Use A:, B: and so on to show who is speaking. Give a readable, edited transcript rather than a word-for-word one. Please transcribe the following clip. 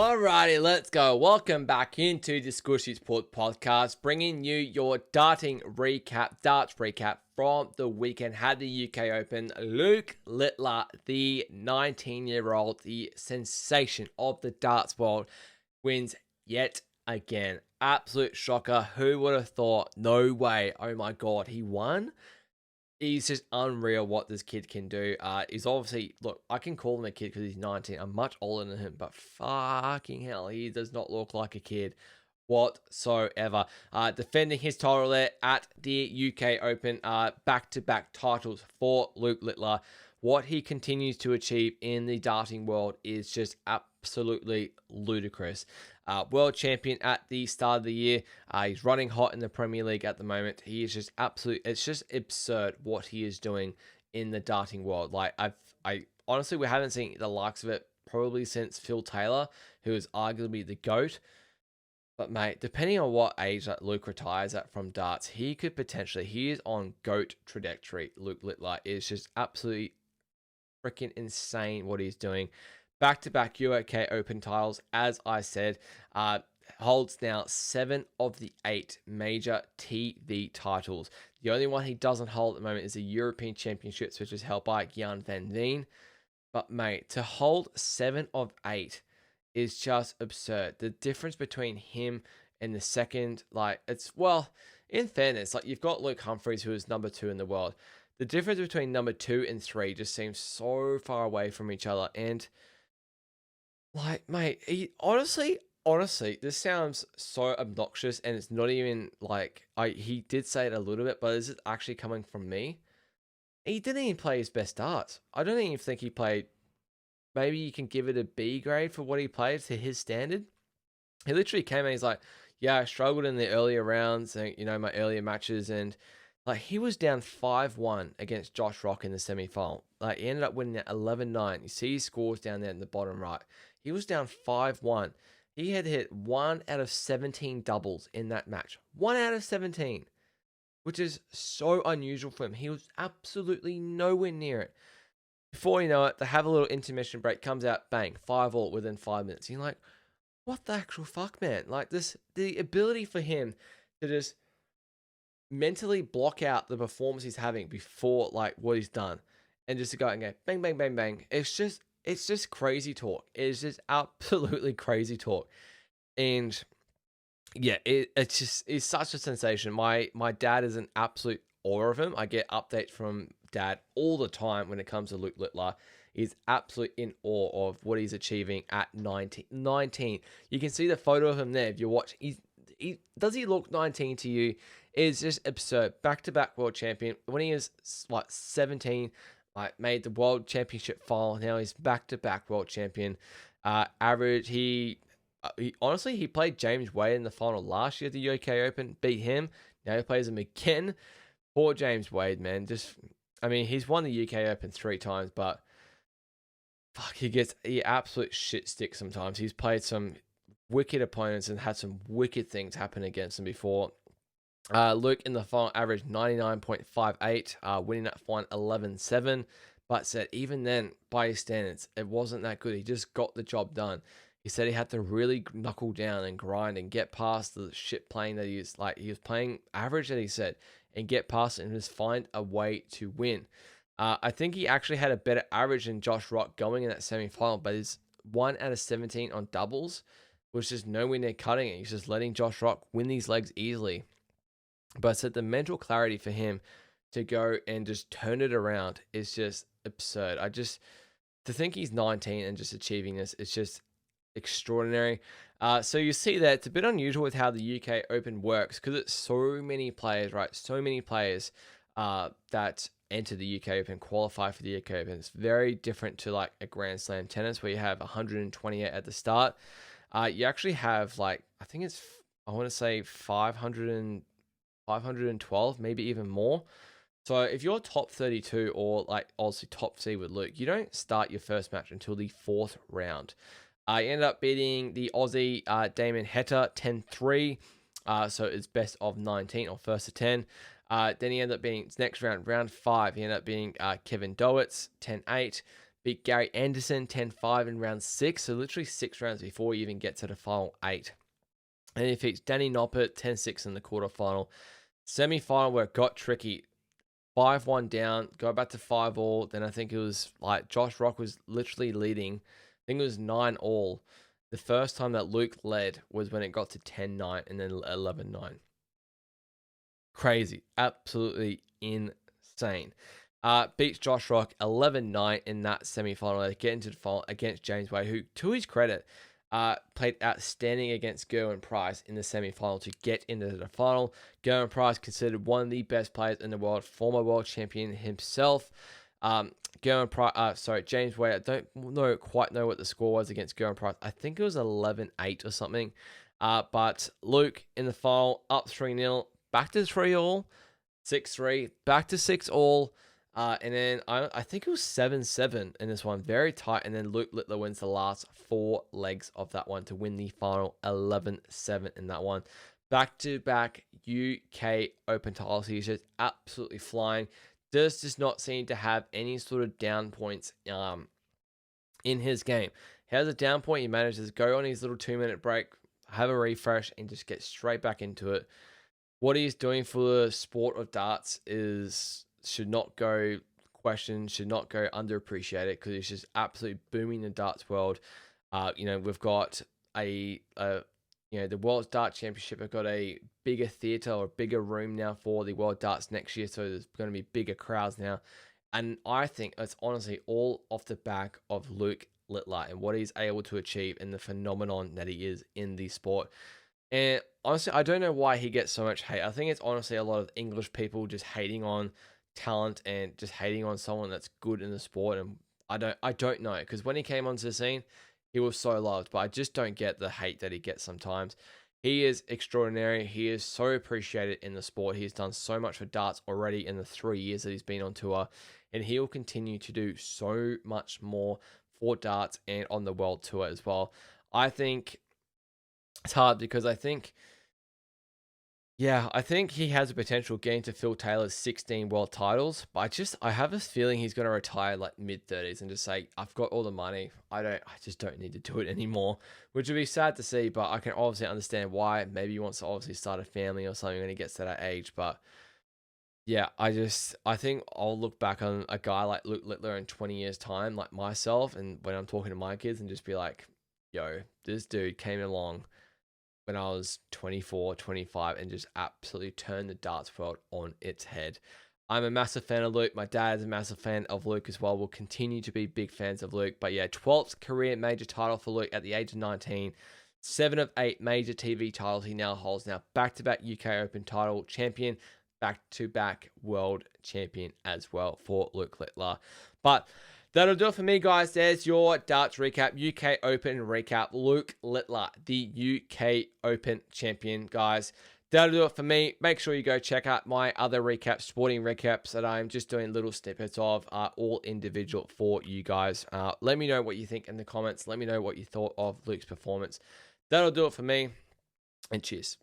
A: Alrighty, let's go. Welcome back into the Skooshi Sport podcast, bringing you your darts recap from the weekend. Had the UK Open. Luke Littler, the 19-year-old, the sensation of the darts world, wins yet again. Absolute shocker. Who would have thought? No way. Oh my god, he won? He's just unreal what this kid can do. He's obviously, look, I can call him a kid because he's 19. I'm much older than him, but fucking hell, he does not look like a kid whatsoever. Defending his title there at the UK Open, back-to-back titles for Luke Littler. What he continues to achieve in the darting world is just absolutely ludicrous. World champion at the start of the year. He's running hot in the Premier League at the moment. He is just it's just absurd what he is doing in the darting world. Like I honestly, we haven't seen the likes of it probably since Phil Taylor, who is arguably the GOAT. But mate, depending on what age that Luke retires at from darts, he is on GOAT trajectory. Luke Littler is just absolutely freaking insane what he's doing. Back-to-back UK Open titles, as I said, holds now 7 of the 8 major TV titles. The only one he doesn't hold at the moment is the European Championships, which is held by Jan van Veen. But mate, to hold 7 of 8 is just absurd. The difference between him and the second, in fairness, you've got Luke Humphries, who is number 2 in the world. The difference between number 2 and 3 just seems so far away from each other. And mate, honestly, this sounds so obnoxious, and it's not even he did say it a little bit, but this is actually coming from me. He didn't even play his best darts. I don't even think he played. Maybe you can give it a B grade for what he played to his standard. He literally came in, he's like, yeah, I struggled in the earlier rounds, and my earlier matches, and he was down 5-1 against Josh Rock in the semi-final. He ended up winning at 11-9. You see his scores down there in the bottom right. He was down 5-1. He had hit 1 out of 17 doubles in that match. 1 out of 17. Which is so unusual for him. He was absolutely nowhere near it. Before you know it, they have a little intermission break, comes out, bang, 5-all within 5 minutes. You're like, what the actual fuck, man? The ability for him to just mentally block out the performance he's having before what he's done, and just to go and go bang, bang, bang, bang. It's just crazy talk. It's just absolutely crazy talk. And yeah, it's such a sensation. My dad is an absolute awe of him. I get updates from dad all the time when it comes to Luke Littler. He's absolutely in awe of what he's achieving at 19. You can see the photo of him there. If you watch, does he look 19 to you? It's just absurd. Back-to-back world champion. When he was 17, made the world championship final. Now he's back-to-back world champion. Average, he honestly, he played James Wade in the final last year at the UK Open, beat him. Now he plays him again. Poor James Wade, man. He's won the UK Open 3 times, but fuck, he absolute shit stick sometimes. He's played some wicked opponents and had some wicked things happen against him before. Luke in the final averaged 99.58, winning that final 11-7. But said even then, by his standards, it wasn't that good. He just got the job done. He said he had to really knuckle down and grind and get past the shit playing that he was playing average, that he said, and get past it and just find a way to win. I think he actually had a better average than Josh Rock going in that semi-final, but his 1 out of 17 on doubles was just nowhere near cutting it. He's just letting Josh Rock win these legs easily. But I said the mental clarity for him to go and just turn it around is just absurd. To think he's 19 and just achieving this, it's just extraordinary. So you see that it's a bit unusual with how the UK Open works, because it's so many players, right? So many players that enter the UK Open, qualify for the UK Open. It's very different to a Grand Slam tennis where you have 128 at the start. You actually have I want to say 512, maybe even more. So if you're top 32 or obviously top seed with Luke, you don't start your first match until the 4th round. He ended up beating the Aussie Damon Heta 10-3. So it's best of 19 or first to 10. Then he ended up being next round 5. He ended up being Kevin Dowitz 10-8. Beat Gary Anderson 10-5 in round 6. So literally 6 rounds before you even get to the final 8. And he defeats Danny Noppert 10-6 in the quarterfinal. Semi-final where it got tricky. 5-1 down, go back to 5-all. Then I think it was like Josh Rock was literally leading. I think it was 9-all. The first time that Luke led was when it got to 10-9 and then 11-9. Crazy. Absolutely insane. Beats Josh Rock 11-9 in that semi-final. They get into the final against James Wade, who, to his credit, played outstanding against Gerwin Price in the semi-final to get into the final. Gerwin Price considered one of the best players in the world, former world champion himself. James Wade, I don't quite know what the score was against Gerwin Price. I think it was 11-8 or something. But Luke in the final, up 3-0, back to 3-all, 6-3, back to 6-all. And then I think it was 7-7 in this one, very tight. And then Luke Littler wins the last 4 legs of that one to win the final 11-7 in that one. Back-to-back UK Open titles. He's just absolutely flying. Does not seem to have any sort of down points in his game. He has a down point. He manages to go on his little 2-minute break, have a refresh, and just get straight back into it. What he's doing for the sport of darts should not go questioned, should not go underappreciated, because he's just absolutely booming the darts world. We've got the World Darts Championship have got a bigger theatre or bigger room now for the World Darts next year, so there's going to be bigger crowds now. And I think it's honestly all off the back of Luke Littler and what he's able to achieve and the phenomenon that he is in the sport. And honestly, I don't know why he gets so much hate. I think it's honestly a lot of English people just hating on talent and just hating on someone that's good in the sport. And I don't know, because when he came onto the scene, he was so loved, but I just don't get the hate that he gets sometimes. He is extraordinary. He is so appreciated in the sport. He's done so much for darts already in the 3 years that he's been on tour, and he will continue to do so much more for darts and on the world tour as well. I think it's hard because I think he has the potential getting to Phil Taylor's 16 world titles, but I have this feeling he's going to retire like mid-30s and just say, I've got all the money. I just don't need to do it anymore, which would be sad to see, but I can obviously understand why. Maybe he wants to obviously start a family or something when he gets to that age, but yeah, I think I'll look back on a guy like Luke Littler in 20 years time, like myself, and when I'm talking to my kids and just be like, yo, this dude came along when I was 24, 25 and just absolutely turned the darts world on its head. I'm a massive fan of Luke. My dad is a massive fan of Luke as well. We'll continue to be big fans of Luke. But yeah, 12th career major title for Luke at the age of 19. 7 of 8 major TV titles he now holds. Now back-to-back UK Open title champion, back-to-back world champion as well for Luke Littler. But that'll do it for me, guys. There's your darts recap, UK Open recap. Luke Littler, the UK Open champion, guys. That'll do it for me. Make sure you go check out my other recaps, sporting recaps that I'm just doing little snippets of, all individual for you guys. Let me know what you think in the comments. Let me know what you thought of Luke's performance. That'll do it for me, and cheers.